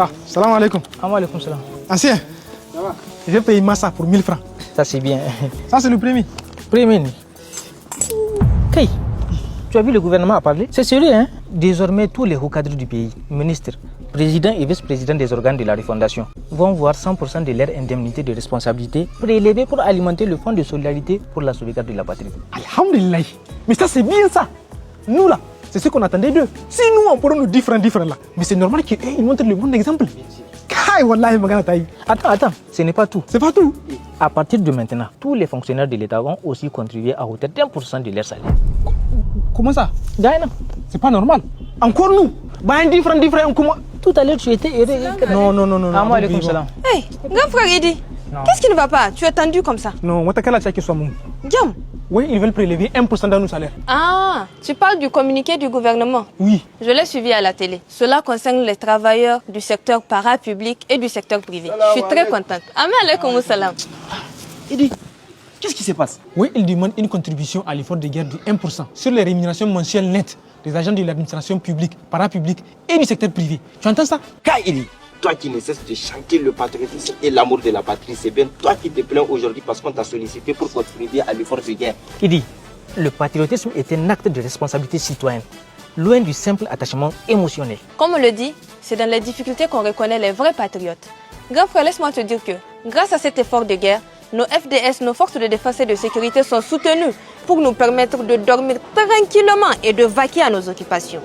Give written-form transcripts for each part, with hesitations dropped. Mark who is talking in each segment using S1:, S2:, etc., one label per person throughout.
S1: Ah, salam alaikum.
S2: Alaikum salam.
S1: Ancien, je paye Massa pour 1000 francs.
S2: Ça c'est bien.
S1: Ça c'est le premier.
S2: Premier. Hey, tu as vu le gouvernement a parlé? C'est sérieux, hein? Désormais, tous les hauts cadres du pays, ministres, présidents et vice-présidents des organes de la refondation, vont voir 100% de leur indemnité de responsabilité prélevée pour alimenter le fonds de solidarité pour la sauvegarde de la patrie.
S1: Alhamdulillah. Mais ça c'est bien ça. Nous là, c'est ce qu'on attendait d'eux. Si nous on pourrait nous différents là, mais c'est normal qu'ils montrent le bon exemple. Kai wallahi magana taï.
S2: Attends, ce n'est pas tout.
S1: C'est pas tout.
S2: À partir de maintenant, tous les fonctionnaires de l'État vont aussi contribuer à hauteur d'1% de leur salaire.
S1: Comment ça?
S2: Gaïna,
S1: c'est pas normal. Encore nous. Bah différent, comment?
S2: Tout à l'heure tu étais heureux.
S1: Non.
S2: Ah, moi, alaykoum salam.
S3: Hey, grand frère Idi, qu'est-ce qui ne va pas? Tu es tendu comme ça.
S1: Non, moi t'as qu'à la tchèque soit mon.
S3: Diam.
S1: Oui, ils veulent prélever 1% dans nos salaires.
S3: Ah, tu parles du communiqué du gouvernement.
S1: Oui.
S3: Je l'ai suivi à la télé. Cela concerne les travailleurs du secteur parapublic et du secteur privé. Je suis très contente. Amen alaykoum salam.
S4: Idi, qu'est-ce qui se passe?
S1: Oui, ils demandent une contribution à l'effort de guerre de 1% sur les rémunérations mensuelles nettes des agents de l'administration publique, parapublique et du secteur privé. Tu entends ça?
S4: Idi, toi qui ne cesses de chanter le patriotisme et l'amour de la patrie, c'est bien toi qui te plains aujourd'hui parce qu'on t'a sollicité pour contribuer à l'effort de guerre.
S2: Il dit, le patriotisme est un acte de responsabilité citoyenne, loin du simple attachement émotionnel.
S3: Comme on le dit, c'est dans les difficultés qu'on reconnaît les vrais patriotes. Grand frère, laisse-moi te dire que, grâce à cet effort de guerre, nos FDS, nos forces de défense et de sécurité sont soutenues pour nous permettre de dormir tranquillement et de vaquer à nos occupations.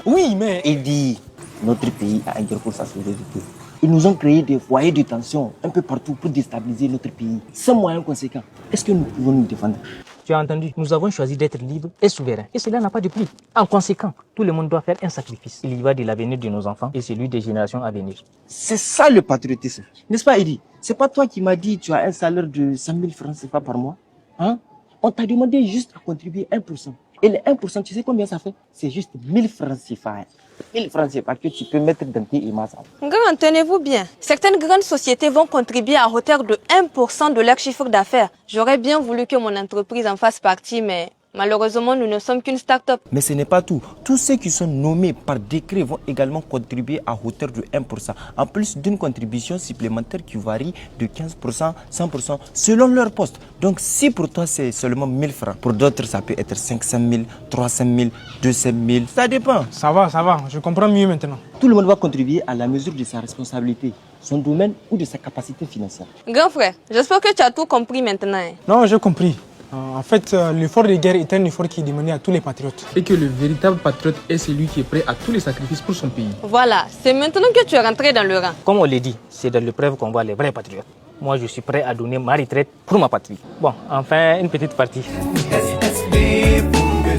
S1: Oui, mais...
S4: Idi, notre pays a un guerre pour sa sécurité. Ils nous ont créé des foyers de tension un peu partout pour déstabiliser notre pays. Sans moyens conséquents, est-ce que nous pouvons nous défendre?
S2: Tu as entendu, nous avons choisi d'être libres et souverains. Et cela n'a pas de prix. En conséquent, tout le monde doit faire un sacrifice. Il y va de l'avenir de nos enfants et celui des générations à venir.
S4: C'est ça le patriotisme. N'est-ce pas, Idi? C'est pas toi qui m'as dit que tu as un salaire de 100 000 francs CFA par mois? Hein? On t'a demandé juste à contribuer 1%. Et les 1%, tu sais combien ça fait? C'est juste 1000 francs CFA. 1000 francs CFA que tu peux mettre dans tes IMAS.
S3: Grand, tenez-vous bien. Certaines grandes sociétés vont contribuer à hauteur de 1% de leur chiffre d'affaires. J'aurais bien voulu que mon entreprise en fasse partie, mais malheureusement, nous ne sommes qu'une start-up.
S4: Mais ce n'est pas tout. Tous ceux qui sont nommés par décret vont également contribuer à hauteur de 1%, en plus d'une contribution supplémentaire qui varie de 15%, 100% selon leur poste. Donc si pour toi c'est seulement 1000 francs, pour d'autres ça peut être 500 000, 300 000, 200 000, ça dépend.
S1: Ça va, je comprends mieux maintenant.
S4: Tout le monde va contribuer à la mesure de sa responsabilité, son domaine ou de sa capacité financière.
S3: Grand frère, j'espère que tu as tout compris maintenant. Hein.
S1: Non, j'ai compris. En fait, l'effort de guerre est un effort qui est demandé à tous les patriotes. Et que le véritable patriote est celui qui est prêt à tous les sacrifices pour son pays.
S3: Voilà, c'est maintenant que tu es rentré dans le rang.
S2: Comme on l'a dit, c'est dans l'épreuve qu'on voit les vrais patriotes. Moi, je suis prêt à donner ma retraite pour ma patrie. Bon, enfin, une petite partie.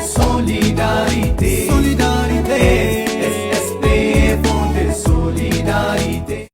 S5: Solidarité.